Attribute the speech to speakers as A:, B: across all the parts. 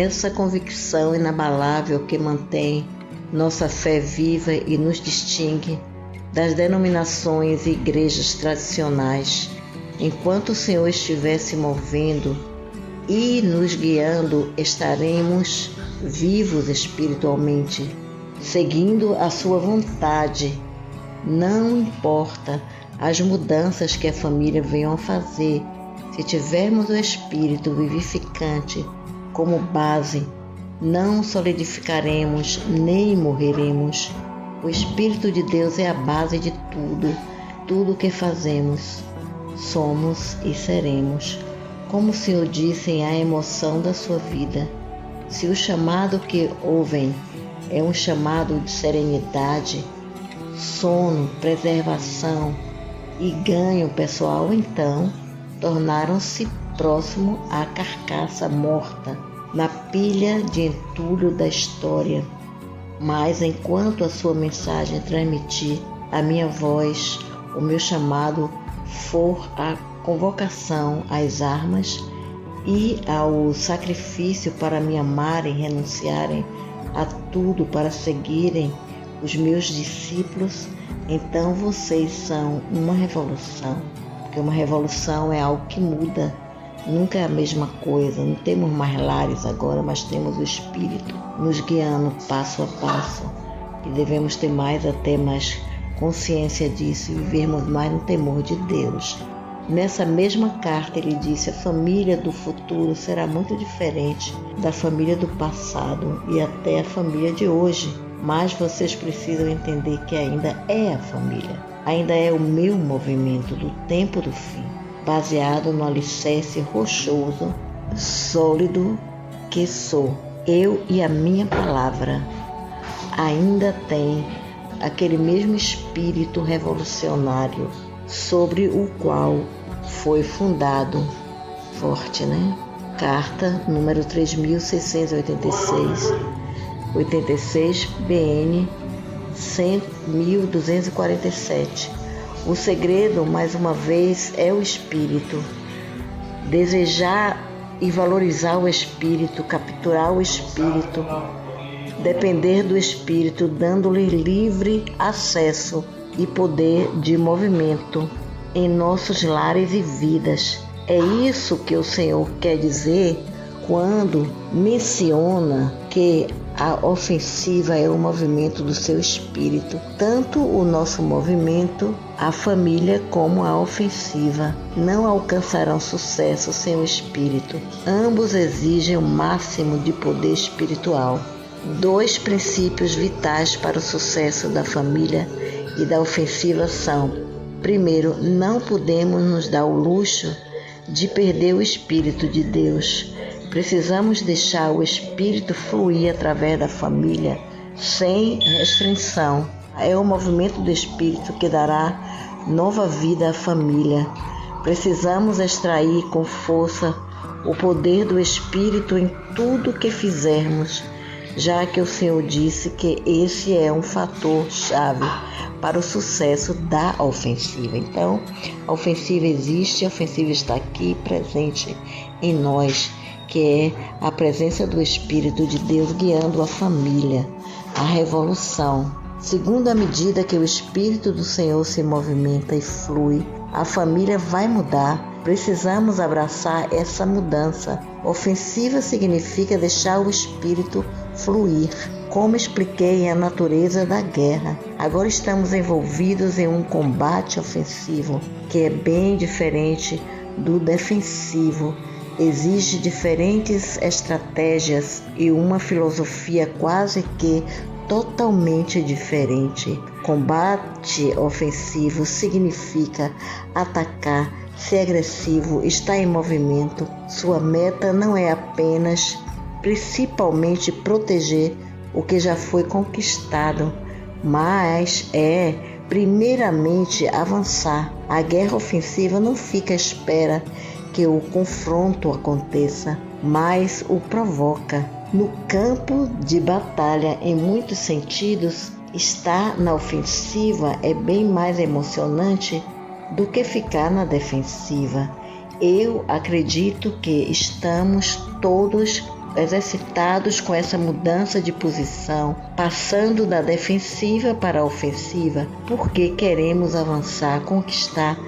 A: essa convicção inabalável que mantém nossa fé viva e nos distingue das denominações e igrejas tradicionais. Enquanto o Senhor estiver se movendo e nos guiando, estaremos vivos espiritualmente, seguindo a sua vontade. Não importa as mudanças que a família venha a fazer, se tivermos o Espírito vivificante como base, não solidificaremos nem morreremos. O Espírito de Deus é a base de tudo o que fazemos, somos e seremos. Como o Senhor disse em A Emoção da Sua Vida, se o chamado que ouvem é um chamado de serenidade, sono, preservação e ganho pessoal, então tornaram-se próximo à carcaça morta, na pilha de entulho da história. Mas enquanto a sua mensagem transmitir a minha voz, o meu chamado for a convocação às armas e ao sacrifício para me amarem, renunciarem a tudo para seguirem os meus discípulos, então vocês são uma revolução. Porque uma revolução é algo que muda, nunca é a mesma coisa. Não temos mais lares agora, mas temos o Espírito nos guiando passo a passo. E devemos ter mais consciência disso e vivermos mais no temor de Deus. Nessa mesma carta ele disse: a família do futuro será muito diferente da família do passado e até a família de hoje. Mas vocês precisam entender que ainda é a família, ainda é o meu movimento do tempo do fim, baseado no alicerce rochoso, sólido que sou. Eu e a minha palavra ainda tem aquele mesmo espírito revolucionário sobre o qual foi fundado. Forte, né? Carta número 3686, 86 BN 1247. O segredo, mais uma vez, é o espírito. Desejar e valorizar o espírito, capturar o espírito, depender do espírito, dando-lhe livre acesso e poder de movimento em nossos lares e vidas. É isso que o Senhor quer dizer quando menciona que a ofensiva é o movimento do seu espírito. Tanto o nosso movimento, a família, como a ofensiva não alcançarão sucesso sem o espírito. Ambos exigem o máximo de poder espiritual. 2 princípios vitais para o sucesso da família e da ofensiva são: primeiro, não podemos nos dar o luxo de perder o Espírito de Deus. Precisamos deixar o Espírito fluir através da família sem restrição. É o movimento do Espírito que dará nova vida à família. Precisamos extrair com força o poder do Espírito em tudo que fizermos, já que o Senhor disse que esse é um fator-chave para o sucesso da ofensiva. Então, a ofensiva existe, a ofensiva está aqui presente em nós, que é a presença do Espírito de Deus guiando a família, a revolução. Segundo, à medida que o Espírito do Senhor se movimenta e flui, a família vai mudar. Precisamos abraçar essa mudança. Ofensiva significa deixar o Espírito fluir. Como expliquei, a natureza da guerra. Agora estamos envolvidos em um combate ofensivo, que é bem diferente do defensivo. Exige diferentes estratégias e uma filosofia quase que totalmente diferente. Combate ofensivo significa atacar, ser agressivo, estar em movimento. Sua meta não é apenas, principalmente, proteger o que já foi conquistado, mas é, primeiramente, avançar. A guerra ofensiva não fica à espera que o confronto aconteça, mas o provoca. No campo de batalha, em muitos sentidos, estar na ofensiva é bem mais emocionante do que ficar na defensiva. Eu acredito que estamos todos exercitados com essa mudança de posição, passando da defensiva para a ofensiva, porque queremos avançar, conquistar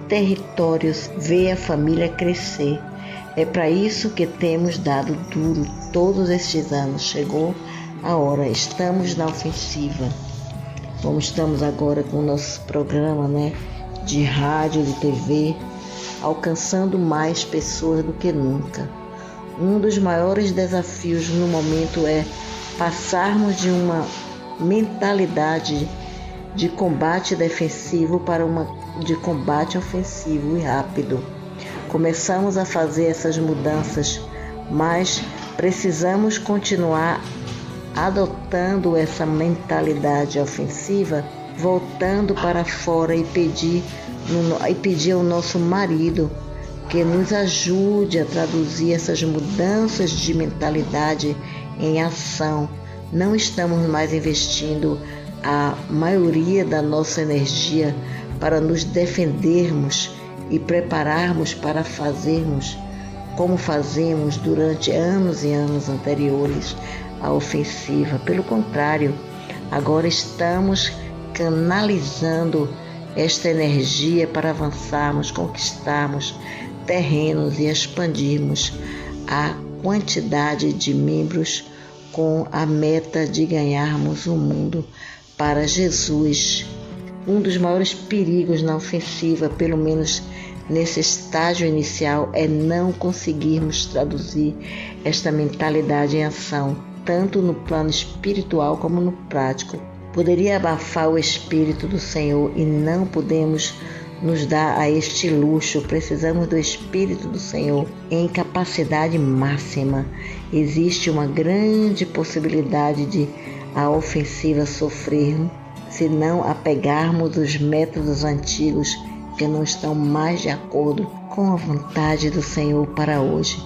A: territórios, ver a família crescer. É para isso que temos dado duro todos estes anos. Chegou a hora, estamos na ofensiva. Como estamos agora com o nosso programa, de rádio, de TV, alcançando mais pessoas do que nunca. Um dos maiores desafios no momento é passarmos de uma mentalidade de combate defensivo para uma de combate ofensivo e rápido. Começamos a fazer essas mudanças, mas precisamos continuar adotando essa mentalidade ofensiva, voltando para fora e pedir ao nosso marido que nos ajude a traduzir essas mudanças de mentalidade em ação. Não estamos mais investindo a maioria da nossa energia para nos defendermos e prepararmos para fazermos como fazemos durante anos e anos anteriores à ofensiva. Pelo contrário, agora estamos canalizando esta energia para avançarmos, conquistarmos terrenos e expandirmos a quantidade de membros com a meta de ganharmos o mundo para Jesus. Um dos maiores perigos na ofensiva, pelo menos nesse estágio inicial, é não conseguirmos traduzir esta mentalidade em ação, tanto no plano espiritual como no prático. Poderia abafar o Espírito do Senhor e não podemos nos dar a este luxo. Precisamos do Espírito do Senhor em capacidade máxima. Existe uma grande possibilidade de a ofensiva sofrer se não apegarmos os métodos antigos que não estão mais de acordo com a vontade do Senhor para hoje,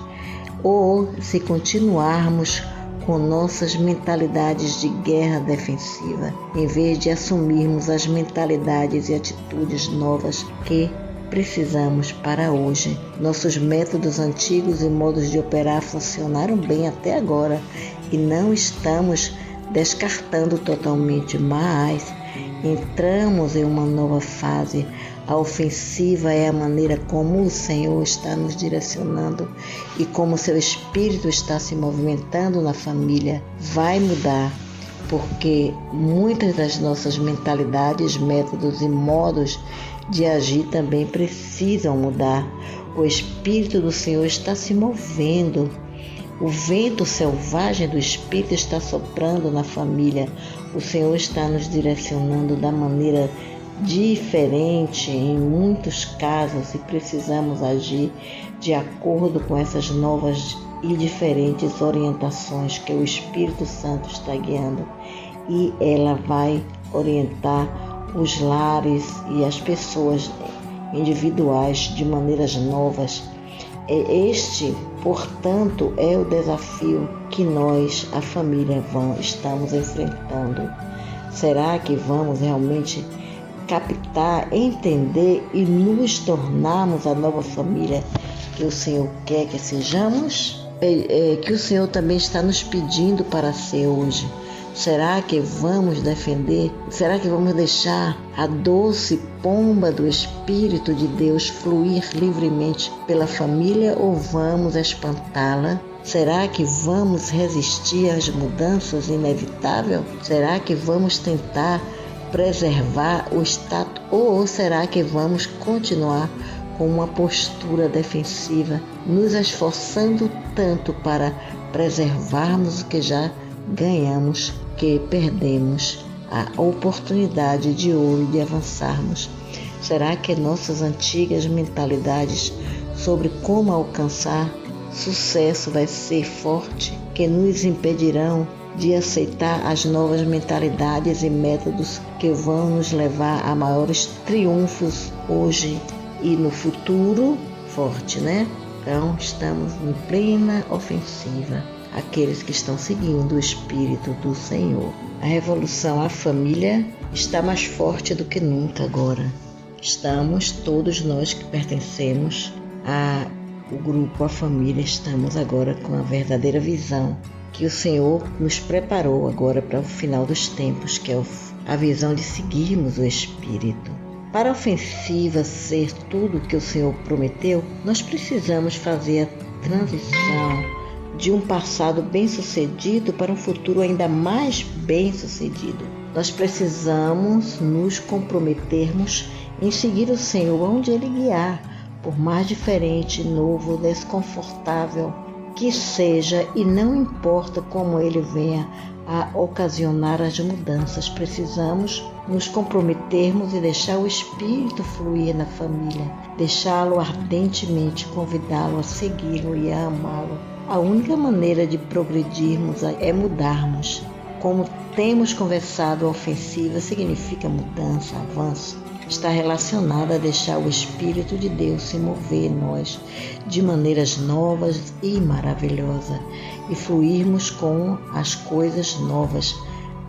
A: ou se continuarmos com nossas mentalidades de guerra defensiva, em vez de assumirmos as mentalidades e atitudes novas que precisamos para hoje. Nossos métodos antigos e modos de operar funcionaram bem até agora e não estamos descartando totalmente, mas entramos em uma nova fase. A ofensiva é a maneira como o Senhor está nos direcionando e como seu Espírito está se movimentando na família. Vai mudar, porque muitas das nossas mentalidades, métodos e modos de agir também precisam mudar. O Espírito do Senhor está se movendo. O vento selvagem do Espírito está soprando na família. O Senhor está nos direcionando da maneira diferente em muitos casos e precisamos agir de acordo com essas novas e diferentes orientações que o Espírito Santo está guiando, e ela vai orientar os lares e as pessoas individuais de maneiras novas. Este, portanto, é o desafio que nós, a família, estamos enfrentando. Será que vamos realmente captar, entender e nos tornarmos a nova família que o Senhor quer que sejamos? Que o Senhor também está nos pedindo para ser hoje. Será que vamos defender? Será que vamos deixar a doce pomba do Espírito de Deus fluir livremente pela família ou vamos espantá-la? Será que vamos resistir às mudanças inevitáveis? Será que vamos tentar preservar o status ou será que vamos continuar com uma postura defensiva, nos esforçando tanto para preservarmos o que já ganhamos, que perdemos a oportunidade de ouro de avançarmos? Será que nossas antigas mentalidades sobre como alcançar sucesso vai ser forte, que nos impedirão de aceitar as novas mentalidades e métodos que vão nos levar a maiores triunfos hoje e no futuro forte, Então, estamos em plena ofensiva, aqueles que estão seguindo o Espírito do Senhor. A revolução à família está mais forte do que nunca agora. Estamos, todos nós que pertencemos a o grupo, a família, estamos agora com a verdadeira visão que o Senhor nos preparou agora para o final dos tempos, que é a visão de seguirmos o Espírito. Para a ofensiva ser tudo o que o Senhor prometeu, nós precisamos fazer a transição de um passado bem-sucedido para um futuro ainda mais bem-sucedido. Nós precisamos nos comprometermos em seguir o Senhor onde Ele guiar, por mais diferente, novo, desconfortável que seja, e não importa como Ele venha a ocasionar as mudanças, precisamos nos comprometermos e deixar o Espírito fluir na família, deixá-lo ardentemente, convidá-lo a segui-lo e a amá-lo. A única maneira de progredirmos é mudarmos. Como temos conversado, a ofensiva significa mudança, avanço. Está relacionada a deixar o Espírito de Deus se mover em nós de maneiras novas e maravilhosas e fluirmos com as coisas novas.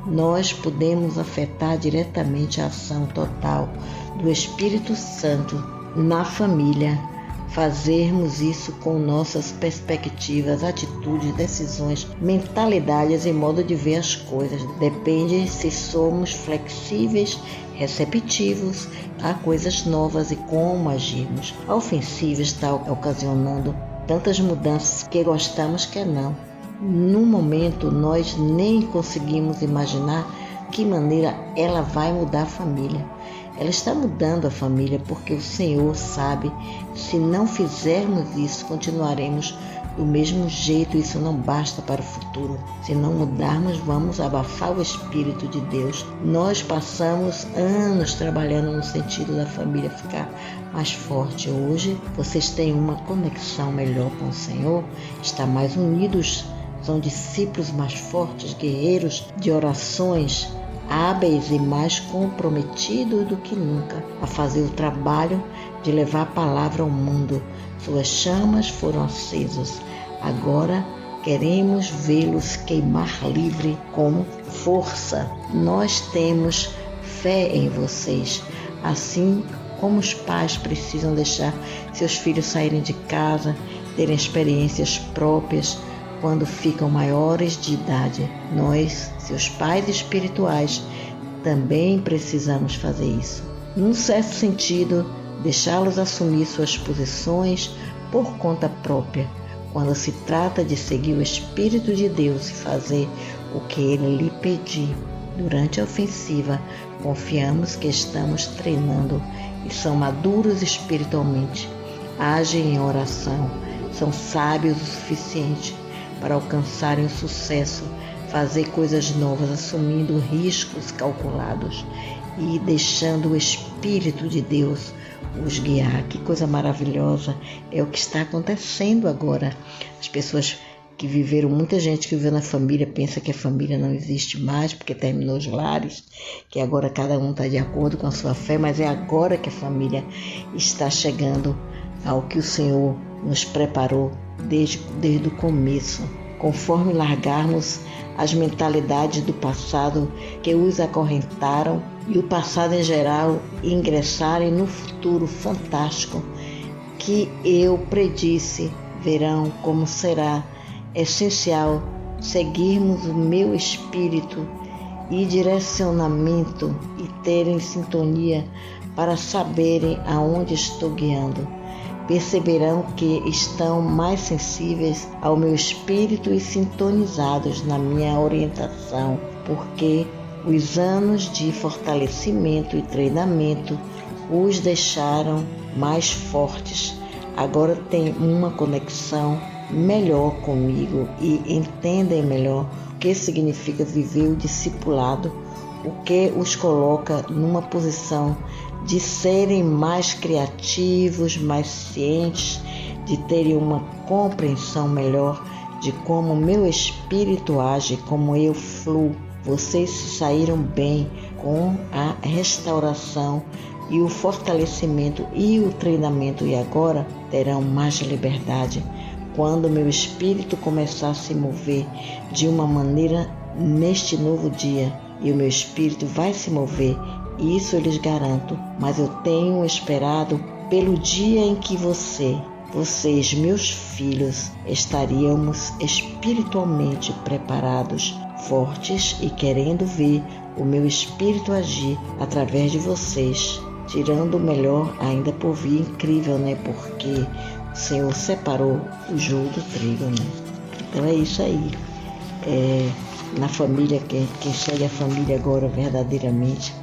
A: Nós podemos afetar diretamente a ação total do Espírito Santo na família. Fazermos isso com nossas perspectivas, atitudes, decisões, mentalidades e modo de ver as coisas. Depende se somos flexíveis, receptivos a coisas novas e como agirmos. A ofensiva está ocasionando tantas mudanças que gostamos que não. No momento, nós nem conseguimos imaginar que maneira ela vai mudar a família. Ela está mudando a família porque o Senhor sabe, se não fizermos isso, continuaremos do mesmo jeito. Isso não basta para o futuro. Se não mudarmos, vamos abafar o Espírito de Deus. Nós passamos anos trabalhando no sentido da família ficar mais forte. Hoje, vocês têm uma conexão melhor com o Senhor, estão mais unidos, são discípulos mais fortes, guerreiros de orações, hábeis e mais comprometidos do que nunca a fazer o trabalho de levar a palavra ao mundo. Suas chamas foram acesas. Agora queremos vê-los queimar livre com força. Nós temos fé em vocês. Assim como os pais precisam deixar seus filhos saírem de casa, terem experiências próprias quando ficam maiores de idade, nós, seus pais espirituais, também precisamos fazer isso. Num certo sentido, deixá-los assumir suas posições por conta própria, quando se trata de seguir o Espírito de Deus e fazer o que Ele lhe pedir. Durante a ofensiva, confiamos que estamos treinando e são maduros espiritualmente, agem em oração, são sábios o suficiente para alcançarem o sucesso, fazer coisas novas, assumindo riscos calculados e deixando o Espírito de Deus os guiar. Que coisa maravilhosa é o que está acontecendo agora. As pessoas que viveram, muita gente que viveu na família pensa que a família não existe mais porque terminou os lares, que agora cada um está de acordo com a sua fé, mas é agora que a família está chegando ao que o Senhor nos preparou desde o começo. Conforme largarmos as mentalidades do passado que os acorrentaram e o passado em geral, e ingressarem no futuro fantástico que eu predisse, verão como será essencial seguirmos o meu espírito e direcionamento e terem sintonia para saberem aonde estou guiando. Perceberão que estão mais sensíveis ao meu espírito e sintonizados na minha orientação, porque os anos de fortalecimento e treinamento os deixaram mais fortes. Agora têm uma conexão melhor comigo e entendem melhor o que significa viver o discipulado, o que os coloca numa posição de serem mais criativos, mais cientes, de terem uma compreensão melhor de como o meu espírito age, como eu fluo. Vocês se saíram bem com a restauração e o fortalecimento e o treinamento, e agora terão mais liberdade. Quando meu espírito começar a se mover de uma maneira neste novo dia, e o meu espírito vai se mover, isso eu lhes garanto, mas eu tenho esperado pelo dia em que você vocês, meus filhos, estaríamos espiritualmente preparados, fortes e querendo ver o meu espírito agir através de vocês, tirando o melhor ainda por vir. Incrível, né? Porque o Senhor separou o joio do trigo, né? Então é isso aí. Na família, quem segue a família agora verdadeiramente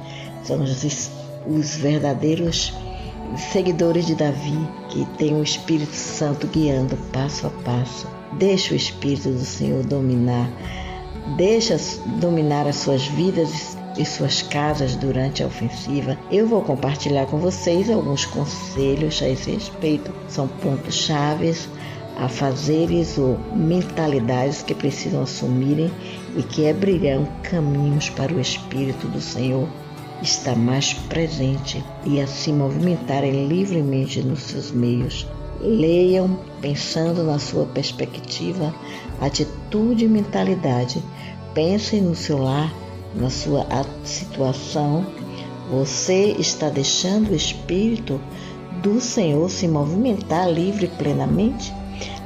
A: são os verdadeiros seguidores de Davi, que tem o Espírito Santo guiando passo a passo. Deixa o Espírito do Senhor dominar. Deixa dominar as suas vidas e suas casas durante a ofensiva. Eu vou compartilhar com vocês alguns conselhos a esse respeito. São pontos chaves a fazeres ou mentalidades que precisam assumirem e que abrirão caminhos para o Espírito do Senhor estar mais presente e a se movimentarem livremente nos seus meios. Leiam pensando na sua perspectiva, atitude e mentalidade. Pensem no seu lar, na sua situação. Você está deixando o Espírito do Senhor se movimentar livre e plenamente?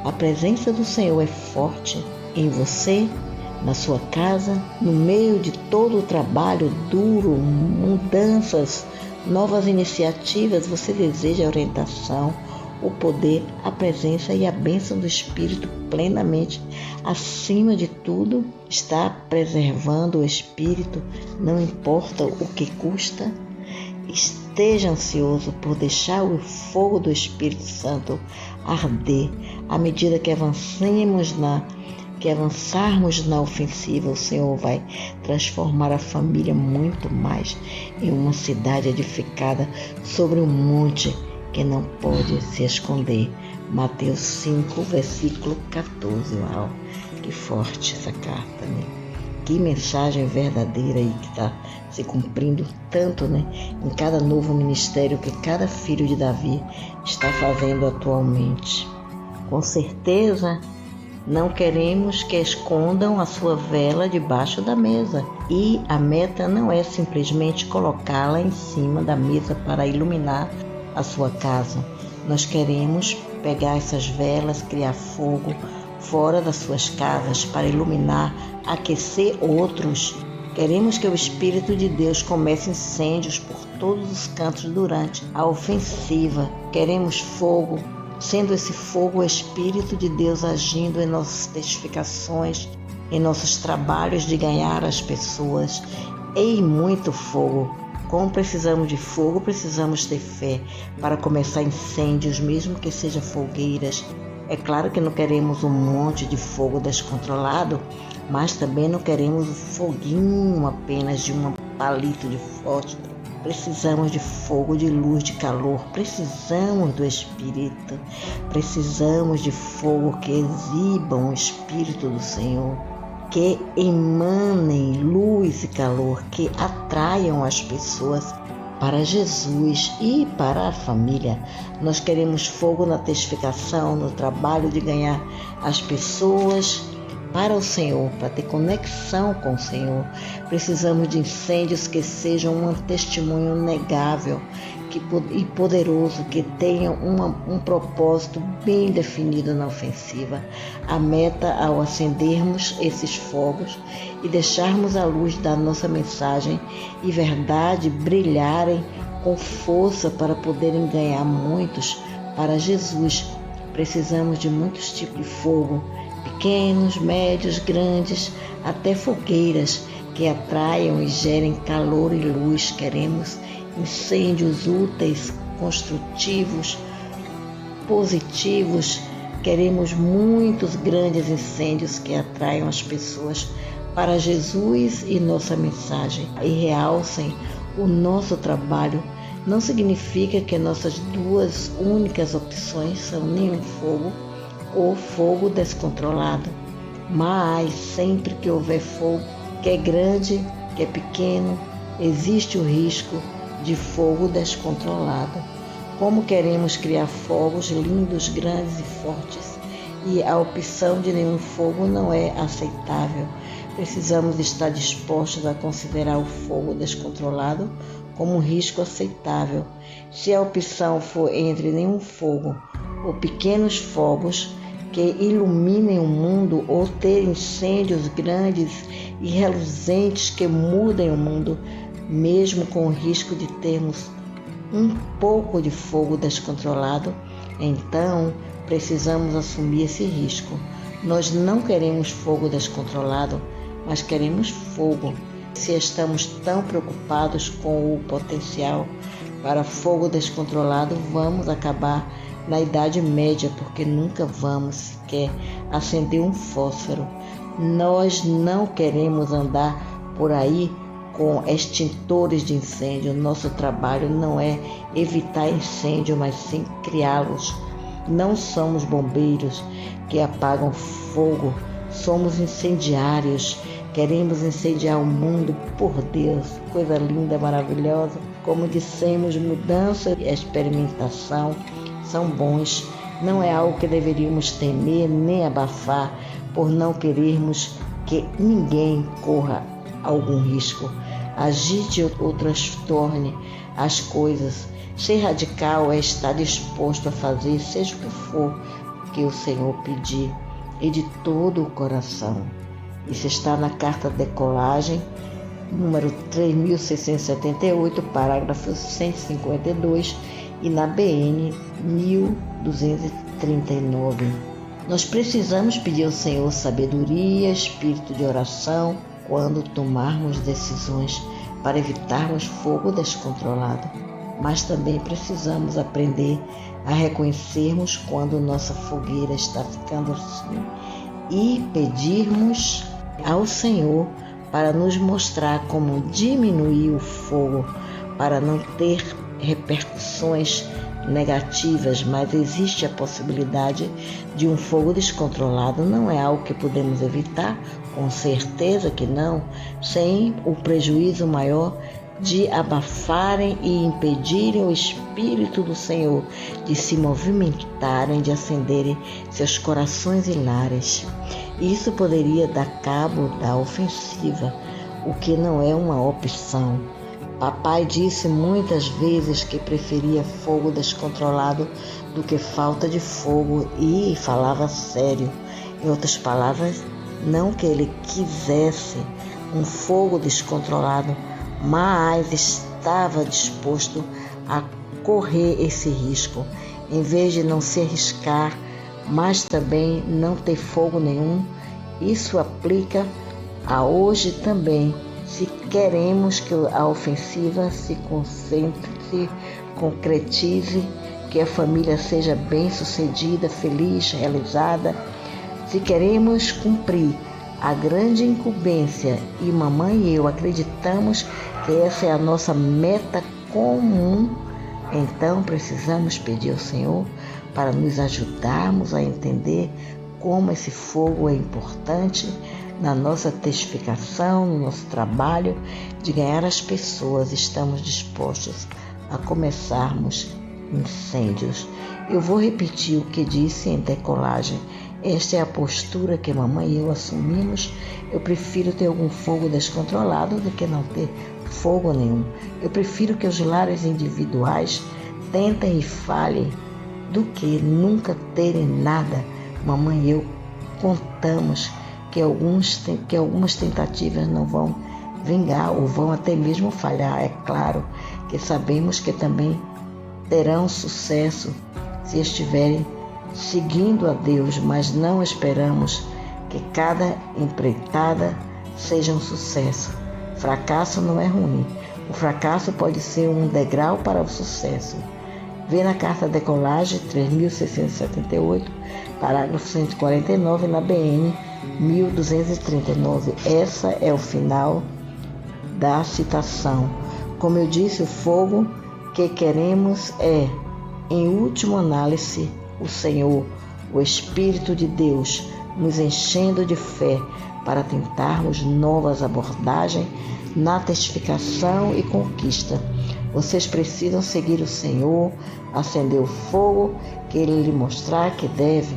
A: A presença do Senhor é forte em você, na sua casa, no meio de todo o trabalho duro, mudanças, novas iniciativas. Você deseja a orientação, o poder, a presença e a bênção do Espírito plenamente. Acima de tudo, está preservando o Espírito, não importa o que custa. Esteja ansioso por deixar o fogo do Espírito Santo arder. À medida que avançarmos na ofensiva, o Senhor vai transformar a família muito mais em uma cidade edificada sobre um monte que não pode se esconder. Mateus 5, versículo 14. Uau, que forte essa carta, né? Que mensagem verdadeira aí que está se cumprindo tanto, né? Em cada novo ministério que cada filho de Davi está fazendo atualmente. Com certeza, não queremos que escondam a sua vela debaixo da mesa. E a meta não é simplesmente colocá-la em cima da mesa para iluminar a sua casa. Nós queremos pegar essas velas, criar fogo fora das suas casas para iluminar, aquecer outros. Queremos que o Espírito de Deus comece incêndios por todos os cantos durante a ofensiva. Queremos fogo, sendo esse fogo o Espírito de Deus agindo em nossas testificações, em nossos trabalhos de ganhar as pessoas. E muito fogo. Como precisamos de fogo, precisamos ter fé para começar incêndios, mesmo que sejam fogueiras. É claro que não queremos um monte de fogo descontrolado, mas também não queremos um foguinho apenas de um palito de fósforo. Precisamos de fogo, de luz, de calor. Precisamos do Espírito. Precisamos de fogo que exibam o Espírito do Senhor, que emanem luz e calor, que atraiam as pessoas para Jesus e para a família. Nós queremos fogo na testificação, no trabalho de ganhar as pessoas para o Senhor, para ter conexão com o Senhor. Precisamos de incêndios que sejam um testemunho negável e poderoso, que tenham um propósito bem definido na ofensiva. A meta, ao acendermos esses fogos e deixarmos a luz da nossa mensagem e verdade brilharem com força para poderem ganhar muitos para Jesus. Precisamos de muitos tipos de fogo, pequenos, médios, grandes, até fogueiras que atraiam e gerem calor e luz. Queremos incêndios úteis, construtivos, positivos. Queremos muitos grandes incêndios que atraiam as pessoas para Jesus e nossa mensagem e realcem o nosso trabalho. Não significa que nossas duas únicas opções são nenhum fogo ou fogo descontrolado, mas sempre que houver fogo, que é grande, que é pequeno, existe o risco de fogo descontrolado. Como queremos criar fogos lindos, grandes e fortes, e a opção de nenhum fogo não é aceitável. Precisamos estar dispostos a considerar o fogo descontrolado como um risco aceitável. Se a opção for entre nenhum fogo ou pequenos fogos que iluminem o mundo, ou ter incêndios grandes e reluzentes que mudem o mundo, mesmo com o risco de termos um pouco de fogo descontrolado, então precisamos assumir esse risco. Nós não queremos fogo descontrolado, mas queremos fogo. Se estamos tão preocupados com o potencial para fogo descontrolado, vamos acabar na Idade Média, porque nunca vamos sequer acender um fósforo. Nós não queremos andar por aí com extintores de incêndio. Nosso trabalho não é evitar incêndio, mas sim criá-los. Não somos bombeiros que apagam fogo, somos incendiários. Queremos incendiar o mundo, por Deus, coisa linda, maravilhosa. Como dissemos, mudança e experimentação são bons. Não é algo que deveríamos temer nem abafar, por não querermos que ninguém corra algum risco. Agite ou transtorne as coisas. Ser radical é estar disposto a fazer, seja o que for que o Senhor pedir, e de todo o coração. Isso está na Carta Decolagem, número 3678, parágrafo 152, e na BN 1239. Nós precisamos pedir ao Senhor sabedoria, espírito de oração, quando tomarmos decisões para evitarmos fogo descontrolado. Mas também precisamos aprender a reconhecermos quando nossa fogueira está ficando assim e pedirmos ao Senhor para nos mostrar como diminuir o fogo, para não ter repercussões negativas, mas existe a possibilidade de um fogo descontrolado. Não é algo que podemos evitar, com certeza que não, sem o prejuízo maior de abafarem e impedirem o Espírito do Senhor de se movimentarem, de acenderem seus corações e lares. Isso poderia dar cabo da ofensiva, o que não é uma opção. Papai disse muitas vezes que preferia fogo descontrolado do que falta de fogo, e falava sério. Em outras palavras, não que ele quisesse um fogo descontrolado, mas estava disposto a correr esse risco, em vez de não se arriscar, mas também não ter fogo nenhum. Isso aplica a hoje também. Se queremos que a ofensiva se concentre, se concretize, que a família seja bem-sucedida, feliz, realizada, se queremos cumprir a grande incumbência, e mamãe e eu acreditamos que essa é a nossa meta comum, então precisamos pedir ao Senhor para nos ajudarmos a entender como esse fogo é importante na nossa testificação, no nosso trabalho de ganhar as pessoas. Estamos dispostos a começarmos incêndios. Eu vou repetir o que disse em Decolagem. Esta é a postura que mamãe e eu assumimos. Eu prefiro ter algum fogo descontrolado do que não ter fogo nenhum. Eu prefiro que os lares individuais tentem e falhem do que nunca terem nada. Mamãe e eu contamos que algumas tentativas não vão vingar ou vão até mesmo falhar. É claro que sabemos que também terão sucesso se estiverem seguindo a Deus, mas não esperamos que cada empreitada seja um sucesso. Fracasso não é ruim. O fracasso pode ser um degrau para o sucesso. Vê na Carta Decolagem 3678, parágrafo 149, na BN 1239. Essa é o final da citação. Como eu disse, o fogo que queremos é, em última análise, o Senhor, o Espírito de Deus, nos enchendo de fé para tentarmos novas abordagens na testificação e conquista. Vocês precisam seguir o Senhor, acender o fogo que Ele lhe mostrar que deve,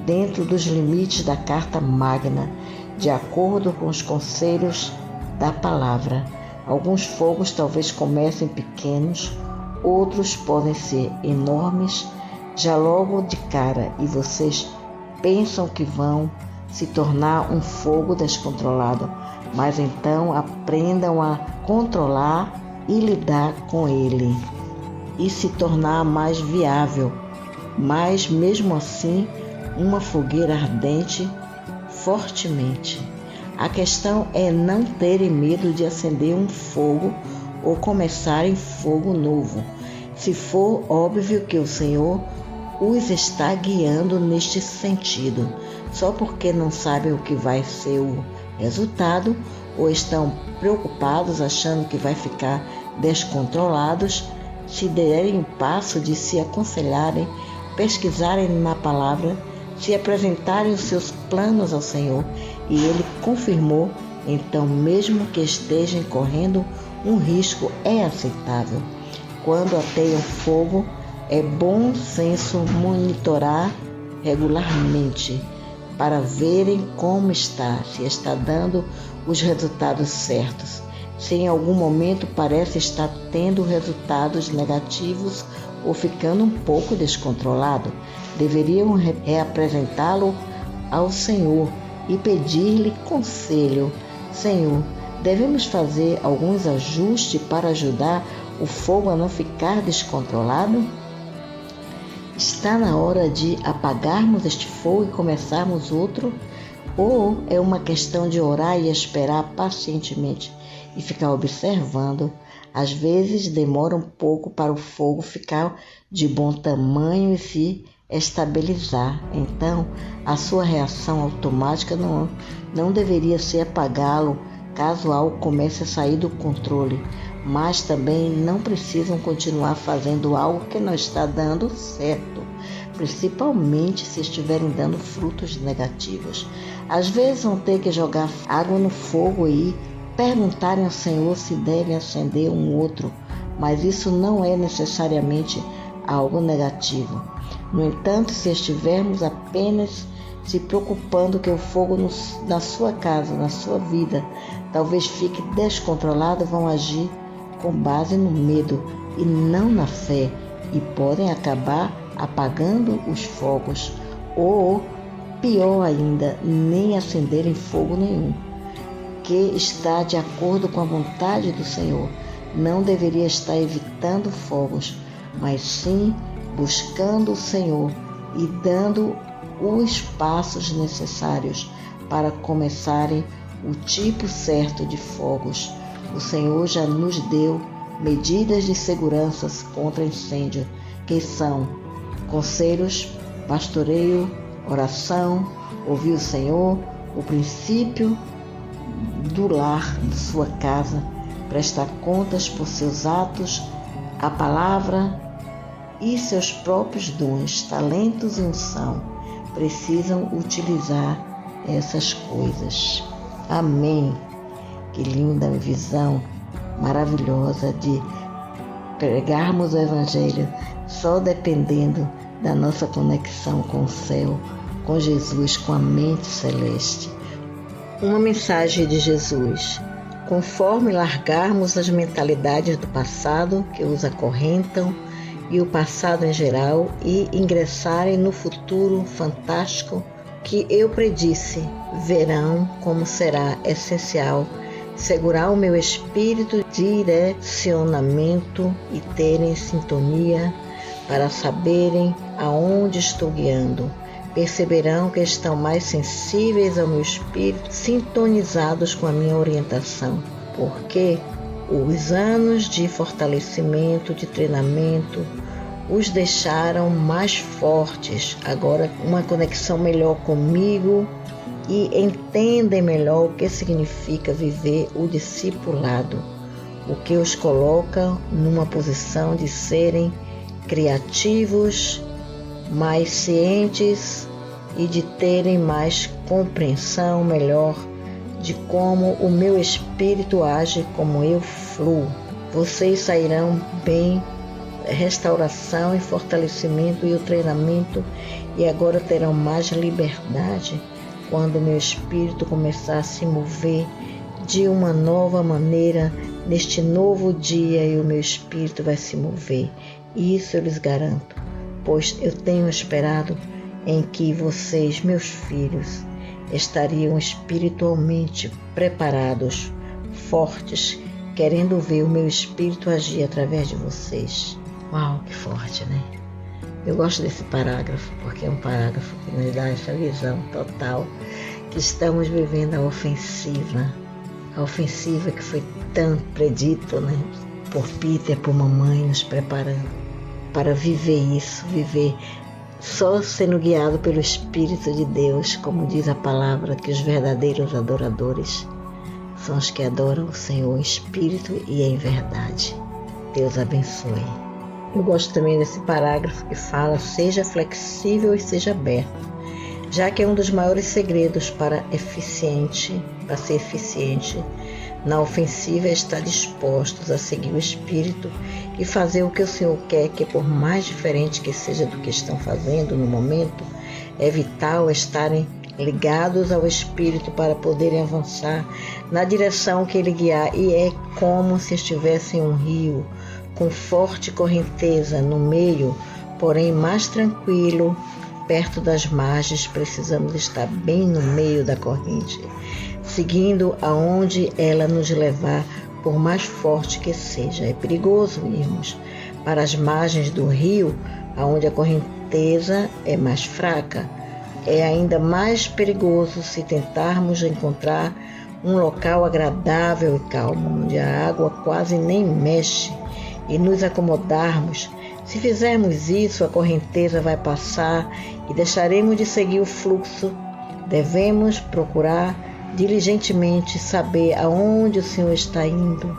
A: dentro dos limites da Carta Magna, de acordo com os conselhos da palavra. Alguns fogos talvez comecem pequenos, outros podem ser enormes, já logo de cara, e vocês pensam que vão se tornar um fogo descontrolado, mas então aprendam a controlar e lidar com ele e se tornar mais viável, mas mesmo assim uma fogueira ardente fortemente. A questão é não terem medo de acender um fogo ou começarem fogo novo, se for óbvio que o Senhor os está guiando neste sentido. Só porque não sabem o que vai ser o resultado ou estão preocupados achando que vai ficar descontrolados, se derem o passo de se aconselharem, pesquisarem na palavra, se apresentarem os seus planos ao Senhor e Ele confirmou, então mesmo que estejam correndo um risco é aceitável. Quando ateiam fogo, é bom senso monitorar regularmente para verem como está, se está dando os resultados certos. Se em algum momento parece estar tendo resultados negativos ou ficando um pouco descontrolado, deveriam reapresentá-lo ao Senhor e pedir-lhe conselho. Senhor, devemos fazer alguns ajustes para ajudar o fogo a não ficar descontrolado? Está na hora de apagarmos este fogo e começarmos outro? Ou é uma questão de orar e esperar pacientemente e ficar observando? Às vezes demora um pouco para o fogo ficar de bom tamanho e se estabilizar. Então, a sua reação automática não deveria ser apagá-lo caso algo comece a sair do controle, mas também não precisam continuar fazendo algo que não está dando certo, principalmente se estiverem dando frutos negativos. Às vezes vão ter que jogar água no fogo e perguntarem ao Senhor se devem acender um outro, mas isso não é necessariamente algo negativo. No entanto, se estivermos apenas se preocupando que o fogo na sua casa, na sua vida, talvez fique descontrolado, vão agir com base no medo e não na fé e podem acabar apagando os fogos ou, pior ainda, nem acenderem fogo nenhum, que está de acordo com a vontade do Senhor. Não deveria estar evitando fogos, mas sim buscando o Senhor e dando os passos necessários para começarem o tipo certo de fogos. O Senhor já nos deu medidas de segurança contra incêndio, que são conselhos, pastoreio, oração, ouvir o Senhor, o princípio do lar de sua casa, prestar contas por seus atos, a palavra e seus próprios dons, talentos e unção. Precisam utilizar essas coisas. Amém. Que linda visão maravilhosa de pregarmos o Evangelho só dependendo da nossa conexão com o céu, com Jesus, com a mente celeste. Uma mensagem de Jesus. Conforme largarmos as mentalidades do passado que os acorrentam e o passado em geral e ingressarem no futuro fantástico que eu predisse, verão como será essencial segurar o meu espírito de direcionamento e terem sintonia para saberem aonde estou guiando. Perceberão que estão mais sensíveis ao meu espírito, sintonizados com a minha orientação, porque os anos de fortalecimento, de treinamento, os deixaram mais fortes, agora uma conexão melhor comigo e entendem melhor o que significa viver o discipulado, o que os coloca numa posição de serem criativos, mais cientes e de terem mais compreensão melhor de como o meu espírito age, como eu fluo. Vocês sairão bem, restauração e fortalecimento e o treinamento, e agora terão mais liberdade quando o meu espírito começar a se mover de uma nova maneira neste novo dia, e o meu espírito vai se mover. Isso eu lhes garanto. pois eu tenho esperado em que vocês, meus filhos, estariam espiritualmente preparados, fortes, querendo ver o meu espírito agir através de vocês. Uau, que forte, né? Eu gosto desse parágrafo, porque é um parágrafo que nos dá essa visão total que estamos vivendo a ofensiva que foi tão predito, né? Por Peter, por mamãe, nos preparando para viver isso, viver só sendo guiado pelo Espírito de Deus, como diz a palavra, que os verdadeiros adoradores são os que adoram o Senhor em espírito e em verdade. Deus abençoe. Eu gosto também desse parágrafo que fala: seja flexível e seja aberto, já que é um dos maiores segredos para ser eficiente na ofensiva é estar dispostos a seguir o Espírito e fazer o que o Senhor quer, que por mais diferente que seja do que estão fazendo no momento, é vital estarem ligados ao Espírito para poderem avançar na direção que Ele guiar, e é como se estivesse em um rio com forte correnteza no meio, porém mais tranquilo, perto das margens. Precisamos estar bem no meio da corrente, seguindo aonde ela nos levar, por mais forte que seja. É perigoso irmos para as margens do rio, aonde a correnteza é mais fraca. É ainda mais perigoso se tentarmos encontrar um local agradável e calmo, onde a água quase nem mexe, e nos acomodarmos. Se fizermos isso, a correnteza vai passar e deixaremos de seguir o fluxo. Devemos procurar diligentemente saber aonde o Senhor está indo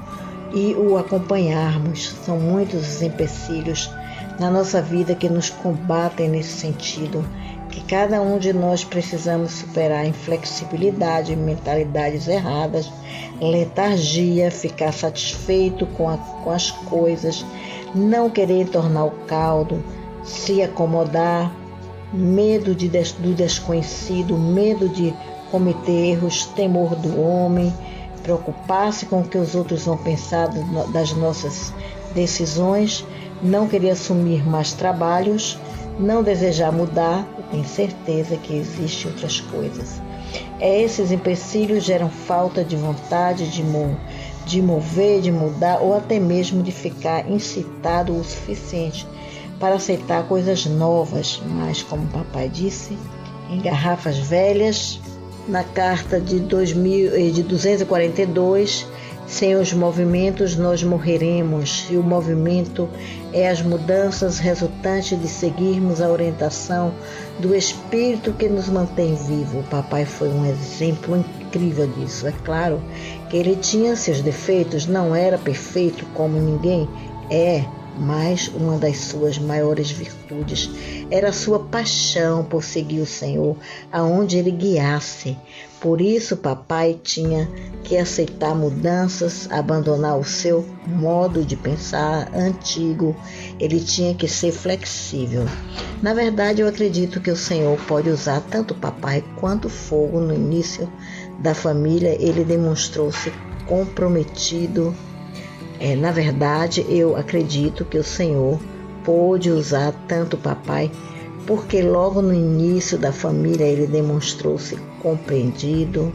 A: e o acompanharmos. São muitos os empecilhos na nossa vida que nos combatem nesse sentido, que cada um de nós precisamos superar: inflexibilidade, mentalidades erradas, letargia, ficar satisfeito com as coisas, não querer tornar o caldo, se acomodar, medo do desconhecido, medo de cometer erros, temor do homem, preocupar-se com o que os outros vão pensar das nossas decisões, não querer assumir mais trabalhos, não desejar mudar. Eu tenho certeza que existem outras coisas. Esses empecilhos geram falta de vontade de mover, de mudar, ou até mesmo de ficar incitado o suficiente para aceitar coisas novas. Mas, como o papai disse, em garrafas velhas, na carta de 242, sem os movimentos nós morreremos, e o movimento é as mudanças resultantes de seguirmos a orientação do Espírito que nos mantém vivo. O papai foi um exemplo incrível disso. É claro que ele tinha seus defeitos, não era perfeito como ninguém é, mas uma das suas maiores virtudes era a sua paixão por seguir o Senhor aonde ele guiasse. Por isso, papai tinha que aceitar mudanças, abandonar o seu modo de pensar antigo. Ele tinha que ser flexível. Na verdade, eu acredito que o Senhor pode usar tanto o papai quanto o fogo. No início da família, ele demonstrou-se comprometido. Na verdade, eu acredito que o Senhor pôde usar tanto o papai, porque logo no início da família ele demonstrou-se compreendido,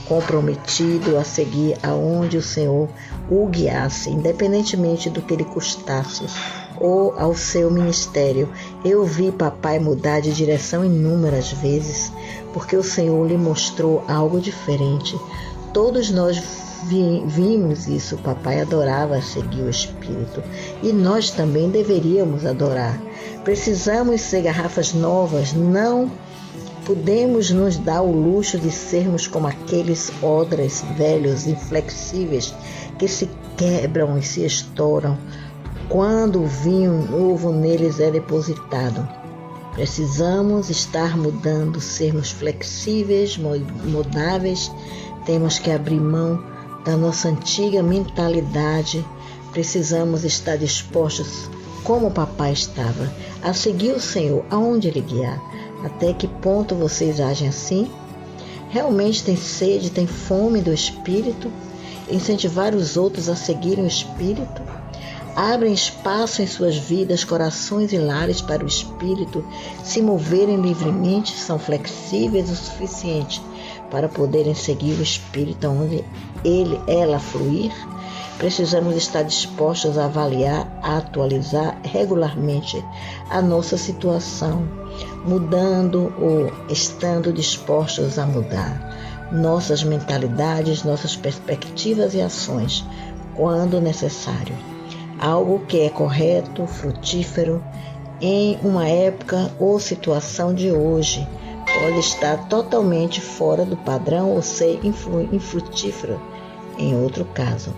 A: comprometido a seguir aonde o Senhor o guiasse, independentemente do que lhe custasse, ou ao seu ministério. Eu vi papai mudar de direção inúmeras vezes, porque o Senhor lhe mostrou algo diferente. Todos nós vimos isso. O papai adorava seguir o Espírito, e nós também deveríamos adorar. Precisamos ser garrafas novas, não podemos nos dar o luxo de sermos como aqueles odres velhos, inflexíveis, que se quebram e se estouram quando o vinho novo neles é depositado. Precisamos estar mudando, sermos flexíveis, mudáveis. Temos que abrir mão da nossa antiga mentalidade. Precisamos estar dispostos, como o papai estava, a seguir o Senhor aonde ele guiar. Até que ponto vocês agem assim? Realmente têm sede, têm fome do Espírito? Incentivar os outros a seguirem o Espírito? abrem espaço em suas vidas, corações e lares para o Espírito se moverem livremente, são flexíveis o suficiente para poderem seguir o Espírito onde ela fluir. Precisamos estar dispostos a avaliar, a atualizar regularmente a nossa situação, mudando ou estando dispostos a mudar nossas mentalidades, nossas perspectivas e ações, quando necessário. Algo que é correto, frutífero, em uma época ou situação de hoje, pode estar totalmente fora do padrão ou ser infrutífero em outro caso.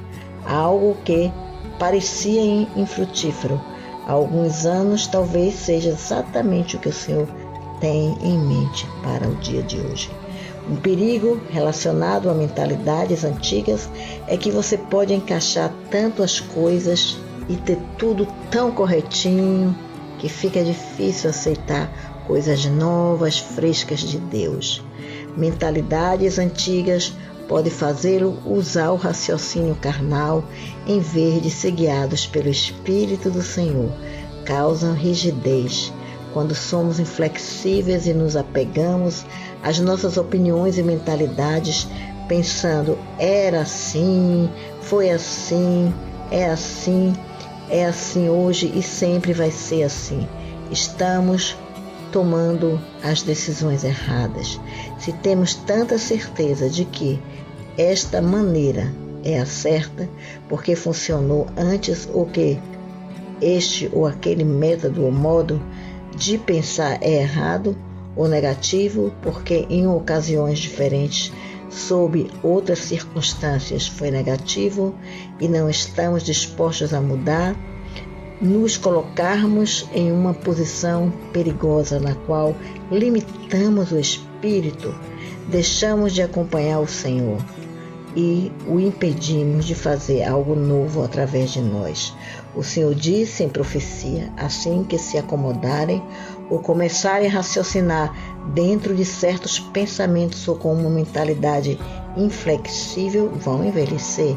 A: Algo que parecia infrutífero há alguns anos talvez seja exatamente o que o Senhor tem em mente para o dia de hoje. Um perigo relacionado a mentalidades antigas é que você pode encaixar tanto as coisas e ter tudo tão corretinho que fica difícil aceitar coisas novas, frescas de Deus. Mentalidades antigas podem fazê-lo usar o raciocínio carnal em vez de ser guiados pelo Espírito do Senhor. Causam rigidez. Quando somos inflexíveis e nos apegamos às nossas opiniões e mentalidades, pensando, era assim, foi assim, é assim hoje e sempre vai ser assim. Estamos tomando as decisões erradas. Se temos tanta certeza de que esta maneira é a certa, porque funcionou antes, ou que este ou aquele método ou modo de pensar é errado ou negativo, porque em ocasiões diferentes, sob outras circunstâncias, foi negativo e não estamos dispostos a mudar, nos colocarmos em uma posição perigosa na qual limitamos o Espírito, deixamos de acompanhar o Senhor e o impedimos de fazer algo novo através de nós. O Senhor disse em profecia, assim que se acomodarem ou começarem a raciocinar dentro de certos pensamentos ou com uma mentalidade inflexível, vão envelhecer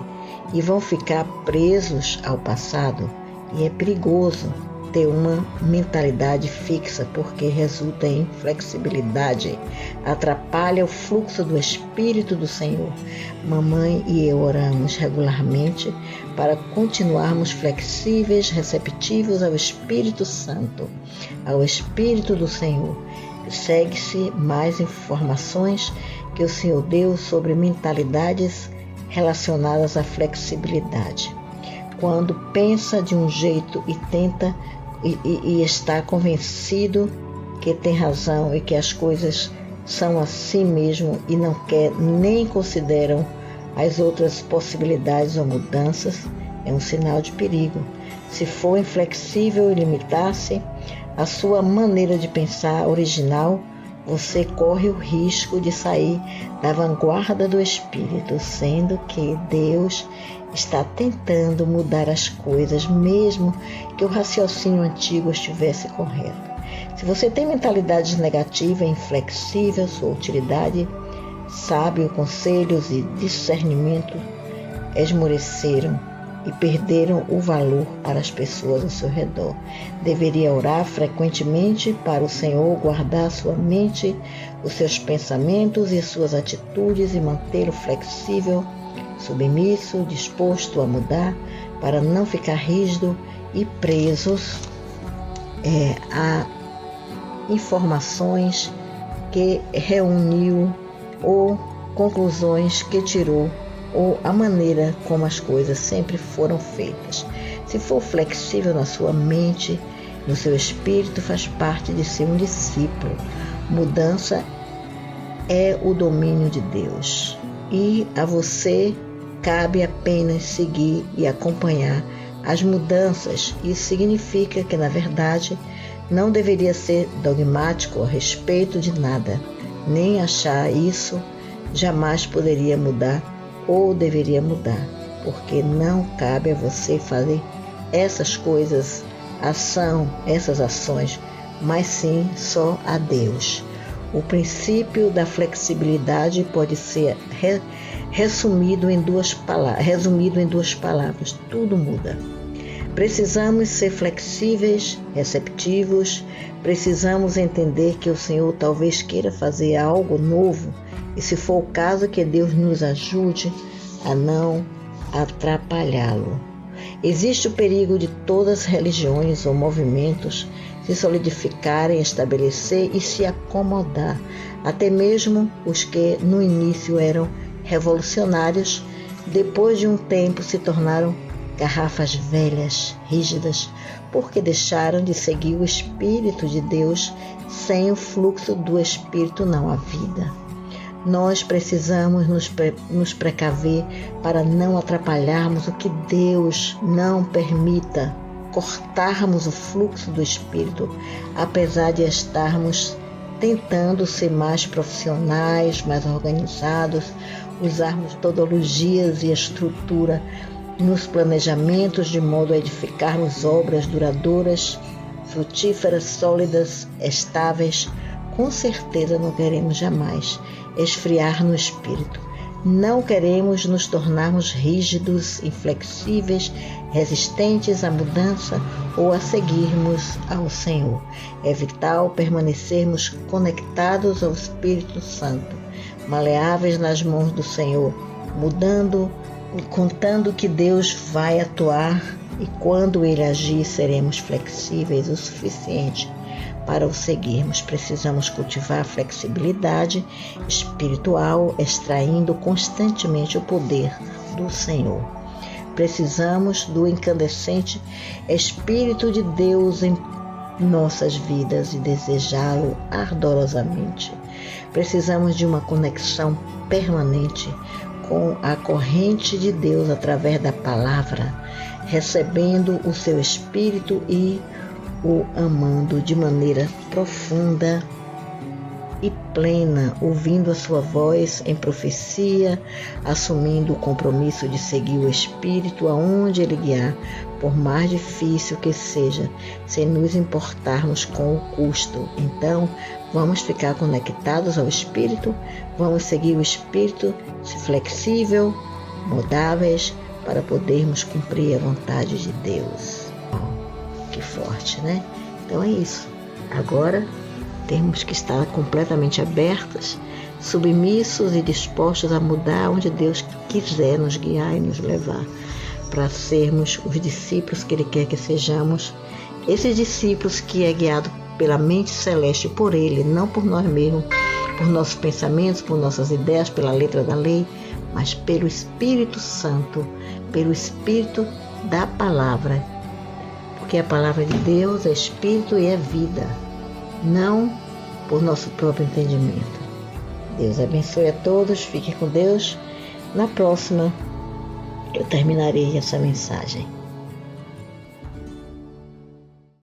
A: e vão ficar presos ao passado. E é perigoso ter uma mentalidade fixa, porque resulta em inflexibilidade, atrapalha o fluxo do Espírito do Senhor. Mamãe e eu oramos regularmente para continuarmos flexíveis, receptivos ao Espírito Santo, ao Espírito do Senhor. Segue-se mais informações que o Senhor deu sobre mentalidades relacionadas à flexibilidade. Quando pensa de um jeito e tenta e está convencido que tem razão e que as coisas são assim mesmo e não quer nem consideram as outras possibilidades ou mudanças, é um sinal de perigo. Se for inflexível e limitar-se à sua maneira de pensar original, você corre o risco de sair da vanguarda do Espírito, sendo que Deus está tentando mudar as coisas, mesmo que o raciocínio antigo estivesse correto. Se você tem mentalidades negativas, inflexível, sua utilidade, sábio, conselhos e discernimento esmoreceram e perderam o valor para as pessoas ao seu redor. Deveria orar frequentemente para o Senhor guardar sua mente, os seus pensamentos e suas atitudes e mantê-lo flexível, submisso, disposto a mudar, para não ficar rígido e presos a informações que reuniu ou conclusões que tirou ou a maneira como as coisas sempre foram feitas. Se for flexível na sua mente, no seu espírito, faz parte de ser um discípulo. Mudança é o domínio de Deus e a você cabe apenas seguir e acompanhar as mudanças. Isso significa que, na verdade, não deveria ser dogmático a respeito de nada, nem achar isso jamais poderia mudar ou deveria mudar, porque não cabe a você fazer essas coisas, essas ações, mas sim só a Deus. O princípio da flexibilidade pode ser resumido em duas palavras: tudo muda. Precisamos ser flexíveis, receptivos, precisamos entender que o Senhor talvez queira fazer algo novo e, se for o caso, que Deus nos ajude a não atrapalhá-lo. Existe o perigo de todas as religiões ou movimentos se solidificarem, estabelecer e se acomodar, até mesmo os que no início eram revolucionários, depois de um tempo se tornaram garrafas velhas, rígidas, porque deixaram de seguir o Espírito de Deus. Sem o fluxo do Espírito não há vida. Nós precisamos nos precaver para não atrapalharmos o que Deus não permita, cortarmos o fluxo do Espírito, apesar de estarmos tentando ser mais profissionais, mais organizados, usarmos metodologias e estrutura nos planejamentos de modo a edificarmos obras duradouras, frutíferas, sólidas, estáveis. Com certeza não queremos jamais esfriar no espírito. Não queremos nos tornarmos rígidos, inflexíveis, resistentes à mudança ou a seguirmos ao Senhor. É vital permanecermos conectados ao Espírito Santo, maleáveis nas mãos do Senhor, mudando e contando que Deus vai atuar, e quando Ele agir seremos flexíveis o suficiente para o seguirmos. Precisamos cultivar a flexibilidade espiritual, extraindo constantemente o poder do Senhor. Precisamos do incandescente Espírito de Deus em nossas vidas e desejá-lo ardorosamente. Precisamos de uma conexão permanente com a corrente de Deus através da palavra, recebendo o seu Espírito e o amando de maneira profunda e plena, ouvindo a sua voz em profecia, assumindo o compromisso de seguir o Espírito aonde Ele guiar, por mais difícil que seja, sem nos importarmos com o custo. Então, vamos ficar conectados ao Espírito, vamos seguir o Espírito, ser flexível, moldáveis, para podermos cumprir a vontade de Deus. Que forte, né? Então é isso. Agora temos que estar completamente abertos, submissos e dispostos a mudar onde Deus quiser nos guiar e nos levar, para sermos os discípulos que Ele quer que sejamos. Esses discípulos que é guiado pela mente celeste por Ele, não por nós mesmos, por nossos pensamentos, por nossas ideias, pela letra da lei, mas pelo Espírito Santo, pelo Espírito da palavra. Porque a palavra de Deus é Espírito e é vida, não por nosso próprio entendimento. Deus abençoe a todos, fiquem com Deus. Na próxima eu terminarei essa mensagem.